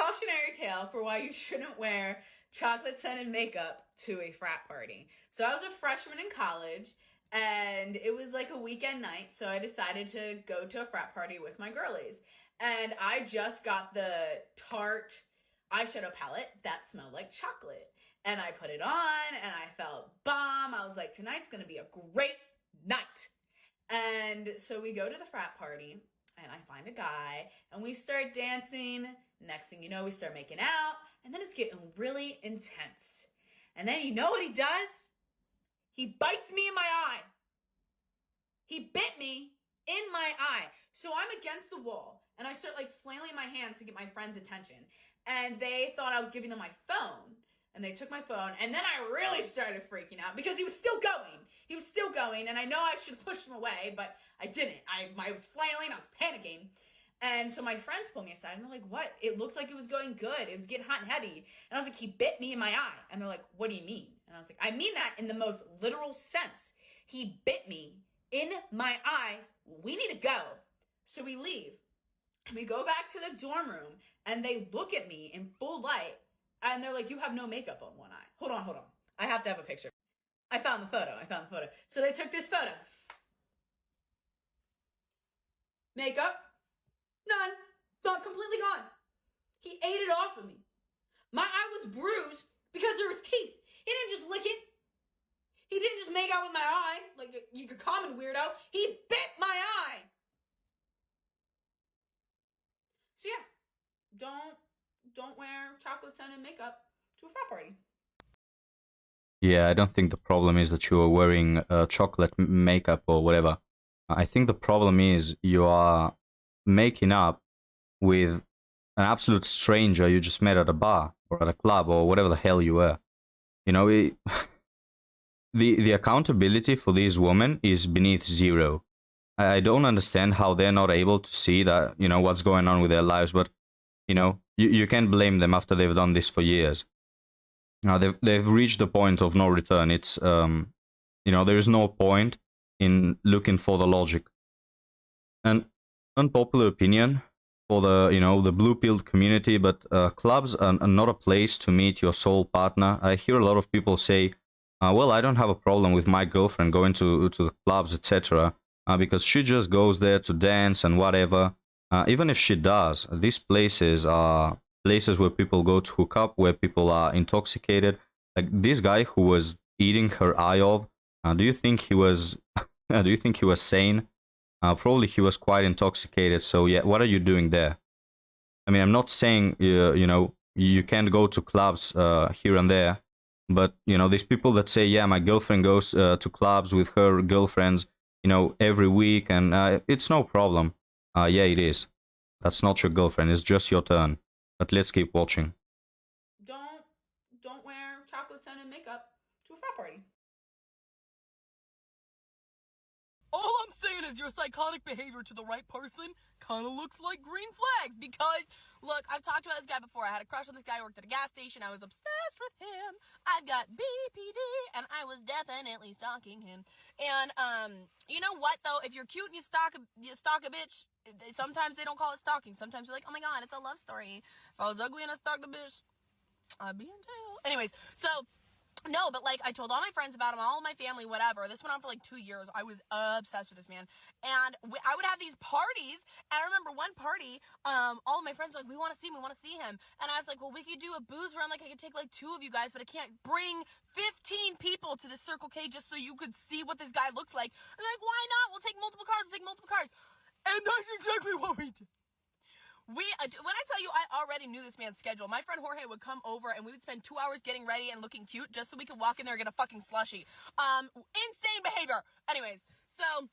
cautionary tale for why you shouldn't wear chocolate scented makeup to a frat party. So I was a freshman in college and it was like a weekend night, so I decided to go to a frat party with my girlies. And I just got the Tarte eyeshadow palette that smelled like chocolate. And I put it on and I felt bomb. I was like, tonight's gonna be a great night. And so we go to the frat party and I find a guy and we start dancing. Next thing you know, we start making out and then it's getting really intense. And then you know what he does? He bites me in my eye. He bit me in my eye. So I'm against the wall and I start like flailing my hands to get my friend's attention. And they thought I was giving them my phone. And they took my phone, and then I really started freaking out because he was still going. He was still going, and I know I should have pushed him away, but I didn't. I was flailing, I was panicking. And so my friends pulled me aside, and they're like, what? It looked like it was going good. It was getting hot and heavy. And I was like, he bit me in my eye. And they're like, what do you mean? And I was like, I mean that in the most literal sense. He bit me in my eye. We need to go. So we leave. And we go back to the dorm room, and they look at me in full light. And they're like, you have no makeup on one eye. Hold on. I have to have a picture. I found the photo. So they took this photo. Makeup? None. Gone. Completely gone. He ate it off of me. My eye was bruised because there was teeth. He didn't just lick it. He didn't just make out with my eye like you common weirdo. He bit my eye. So yeah, don't wear chocolate scented makeup to a frat party. Yeah, I don't think the problem is that you are wearing chocolate makeup or whatever. I think the problem is you are making up with an absolute stranger you just met at a bar or at a club or whatever the hell you were. You know, the accountability for these women is beneath zero. I don't understand how they're not able to see that, you know, what's going on with their lives, but you know, you can't blame them after they've done this for years. Now they've reached the point of no return. It's you know, there is no point in looking for the logic. An unpopular opinion for the, you know, the blue pilled community, but clubs are not a place to meet your soul partner. I hear a lot of people say, well, I don't have a problem with my girlfriend going to the clubs, etc., because she just goes there to dance and whatever. Even if she does, these places are places where people go to hook up, where people are intoxicated. Like this guy who was eating her eye off, do you think he was do you think he was sane? Probably he was quite intoxicated. So yeah, what are you doing there? I mean, I'm not saying you know, you can't go to clubs here and there, but you know, these people that say, yeah, my girlfriend goes to clubs with her girlfriends, you know, every week, and it's no problem. Yeah, it is. That's not your girlfriend. It's just your turn. But let's keep watching. Don't wear chocolate scented makeup to a frat party. All I'm saying is your psychotic behavior to the right person kind of looks like green flags because, look, I've talked about this guy before. I had a crush on this guy who worked at a gas station. I was obsessed with him. I've got BPD, and I was definitely stalking him. And, you know what, though? If you're cute and you stalk a bitch, sometimes they don't call it stalking. Sometimes you're like, oh my god, it's a love story. If I was ugly and I stalked the bitch, I'd be in jail. Anyways, so... no, but like I told all my friends about him, all of my family, whatever. This went on for like 2 years. I was obsessed with this man, and I would have these parties. And I remember one party, all of my friends were like, "We want to see him. We want to see him." And I was like, "Well, we could do a booze run. Like I could take like 2 of you guys, but I can't bring 15 people to the Circle K just so you could see what this guy looks like." And they're like, "Why not? We'll take multiple cars. And that's exactly what we did. When I tell you, I already knew this man's schedule. My friend Jorge would come over and we would spend 2 hours getting ready and looking cute just so we could walk in there and get a fucking slushie. Insane behavior. Anyways, so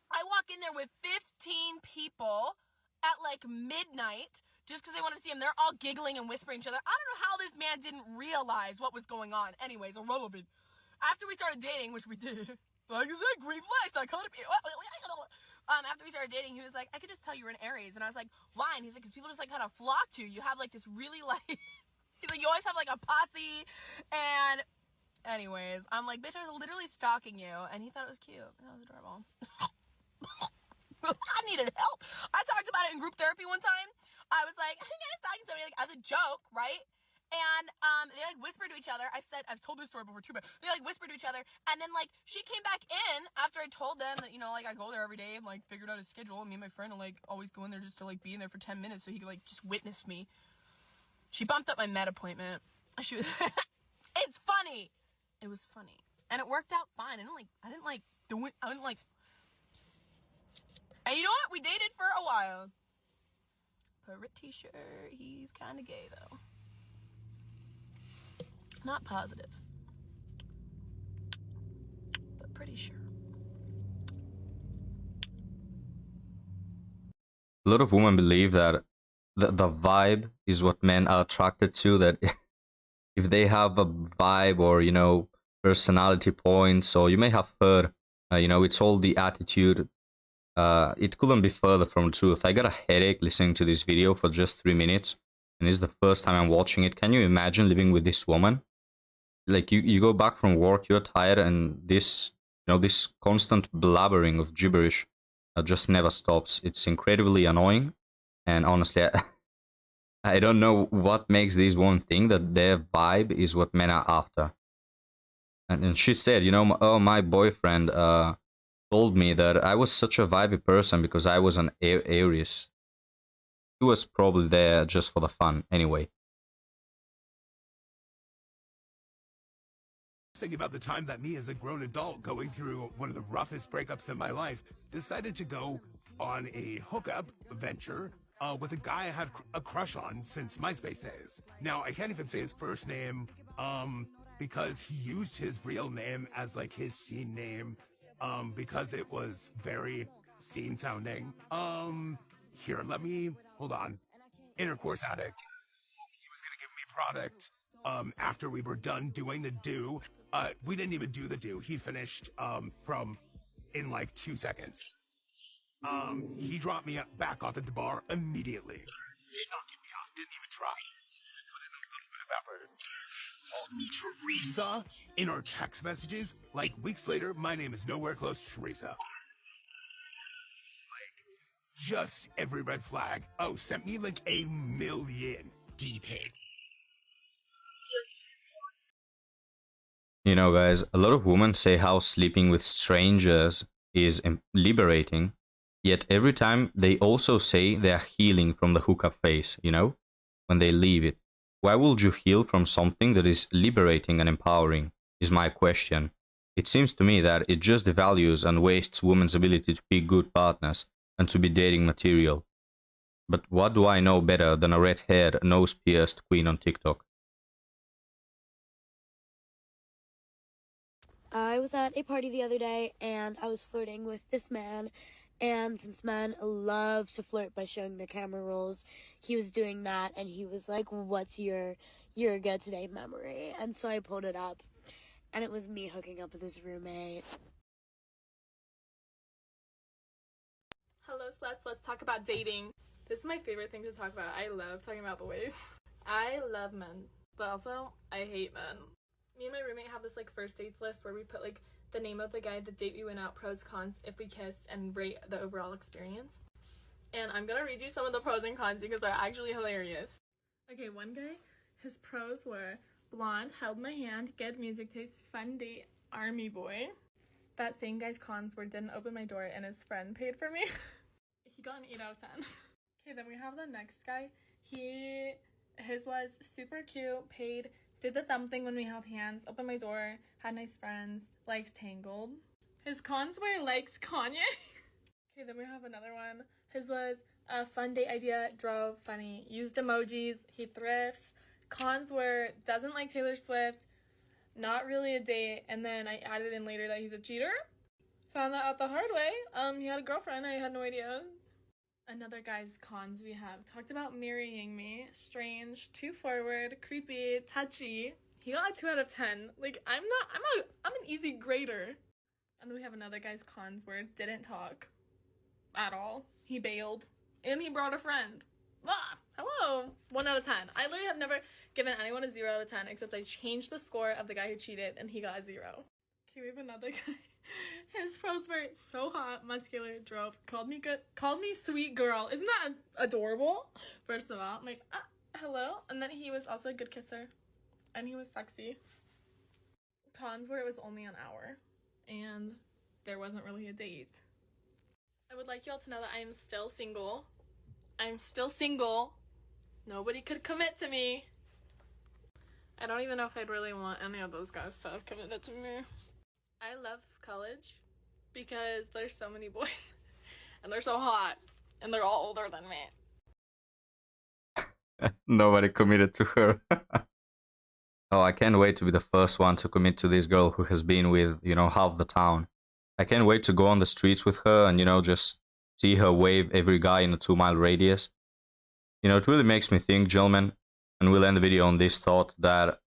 I walk in there with 15 people at like midnight just because they wanted to see him. They're all giggling and whispering to each other. I don't know how this man didn't realize what was going on. Anyways, irrelevant. After we started dating, which we did, like I said, green flags, psychotic. After we started dating, he was like, I could just tell you were an Aries. And I was like, why? And he's like, because people just like kind of flock to you. You have like this really like, he's like, you always have like a posse. And anyways, I'm like, bitch, I was literally stalking you. And he thought it was cute. That was adorable. I needed help. I talked about it in group therapy one time. I was like, I think I was talking to somebody, like, as a joke, right? And they like whispered to each other. I've told this story before too, but they like whispered to each other. And then like she came back in after I told them that, you know, like I go there every day and like figured out his schedule. And me and my friend will like always go in there just to like be in there for 10 minutes so he could like just witness me. She bumped up my med appointment. She was it's funny. It was funny. And it worked out fine. I didn't like and you know what? We dated for a while. Pretty sure he's kinda gay though. Not positive, but pretty sure. A lot of women believe that the vibe is what men are attracted to, that if they have a vibe or, you know, personality points, or you may have heard, you know, it's all the attitude. It couldn't be further from the truth. I got a headache listening to this video for just 3 minutes, and it's the first time I'm watching it. Can you imagine living with this woman? Like you go back from work, you're tired, and this, you know, this constant blabbering of gibberish just never stops. It's incredibly annoying, and honestly, I don't know what makes these women think that their vibe is what men are after. And she said, you know, oh, my boyfriend told me that I was such a vibey person because I was an Aries. He was probably there just for the fun, anyway. Thinking about the time that me as a grown adult going through one of the roughest breakups in my life decided to go on a hookup venture with a guy I had a crush on since MySpace days. Now, I can't even say his first name because he used his real name as like his scene name because it was very scene sounding. Here, let me, hold on. Intercourse addict. He was gonna give me product after we were done doing the do. We didn't even do the do. He finished in like 2 seconds. He dropped me back off at the bar immediately. Did not get me off. Didn't even try. Put in a little bit of effort. Called me Teresa in our text messages. Like weeks later, my name is nowhere close to Teresa. Like, just every red flag. Oh, sent me like 1 million D-pics. You know, guys, a lot of women say how sleeping with strangers is liberating, yet every time they also say they are healing from the hookup phase, you know, when they leave it. Why would you heal from something that is liberating and empowering, is my question. It seems to me that it just devalues and wastes women's ability to be good partners and to be dating material. But what do I know better than a red-haired, nose-pierced queen on TikTok? I was at a party the other day and I was flirting with this man, and since men love to flirt by showing their camera rolls, he was doing that and he was like, what's your good today memory? And so I pulled it up and it was me hooking up with his roommate. Hello sluts, let's talk about dating. This is my favorite thing to talk about. I love talking about boys. I love men, but also I hate men. Me and my roommate have this like first dates list where we put like the name of the guy, the date we went out, pros, cons, if we kissed, and rate the overall experience. And I'm gonna read you some of the pros and cons because they're actually hilarious. Okay, one guy, his pros were blonde, held my hand, good music taste, fun date, army boy. That same guy's cons were didn't open my door and his friend paid for me. He got an 8 out of 10. Okay, then we have the next guy. His was super cute, paid, did the thumb thing when we held hands, opened my door, had nice friends, likes Tangled. His cons were likes Kanye. Okay, then we have another one. His was a fun date idea, drove, funny, used emojis, he thrifts. Cons were doesn't like Taylor Swift, not really a date, and then I added in later that he's a cheater. Found that out the hard way. He had a girlfriend, I had no idea. Another guy's cons we have. Talked about marrying me. Strange, too forward, creepy, touchy. He got a 2 out of 10. Like, I'm an easy grader. And then we have another guy's cons where didn't talk at all. He bailed. And he brought a friend. Ah, hello. 1 out of 10. I literally have never given anyone a 0 out of 10 except I changed the score of the guy who cheated and he got a 0. Okay, we have another guy. His pros were so hot, muscular, drove, called me sweet girl. Isn't that adorable? First of all, I'm like, hello. And then he was also a good kisser, and he was sexy. Cons were it was only an hour, and there wasn't really a date. I would like you all to know that I am still single. I'm still single. Nobody could commit to me. I don't even know if I'd really want any of those guys to have committed to me. I love college because there's so many boys and they're so hot and they're all older than me. Nobody committed to her. Oh, I can't wait to be the first one to commit to this girl who has been with, half the town. I can't wait to go on the streets with her and, just see her wave every guy in a 2-mile radius. It really makes me think, gentlemen, and we'll end the video on this thought that,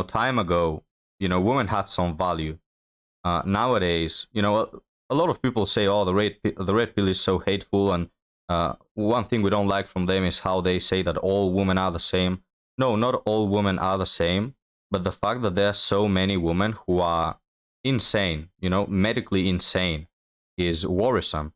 time ago, women had some value. Nowadays, a lot of people say, oh, the red pill is so hateful, and one thing we don't like from them is how they say that all women are the same. No, not all women are the same, but the fact that there are so many women who are insane, medically insane, is worrisome.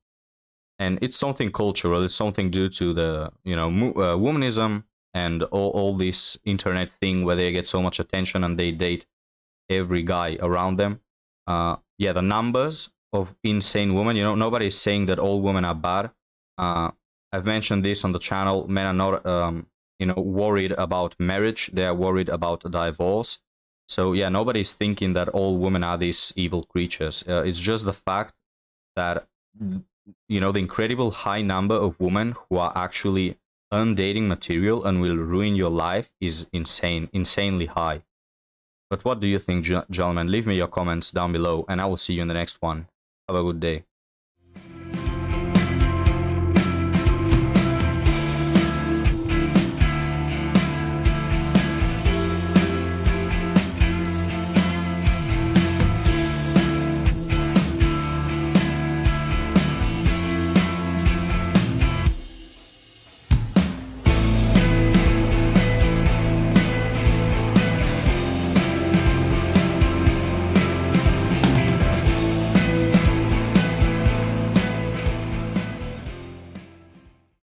And it's something cultural, it's something due to the, womanism and all this internet thing where they get so much attention and they date every guy around them. Yeah, the numbers of insane women, nobody's saying that all women are bad. I've mentioned this on the channel. Men are not, worried about marriage. They are worried about divorce. So yeah, nobody's thinking that all women are these evil creatures. It's just the fact that, the incredible high number of women who are actually undating material and will ruin your life is insanely high. But what do you think, gentlemen? Leave me your comments down below, and I will see you in the next one. Have a good day.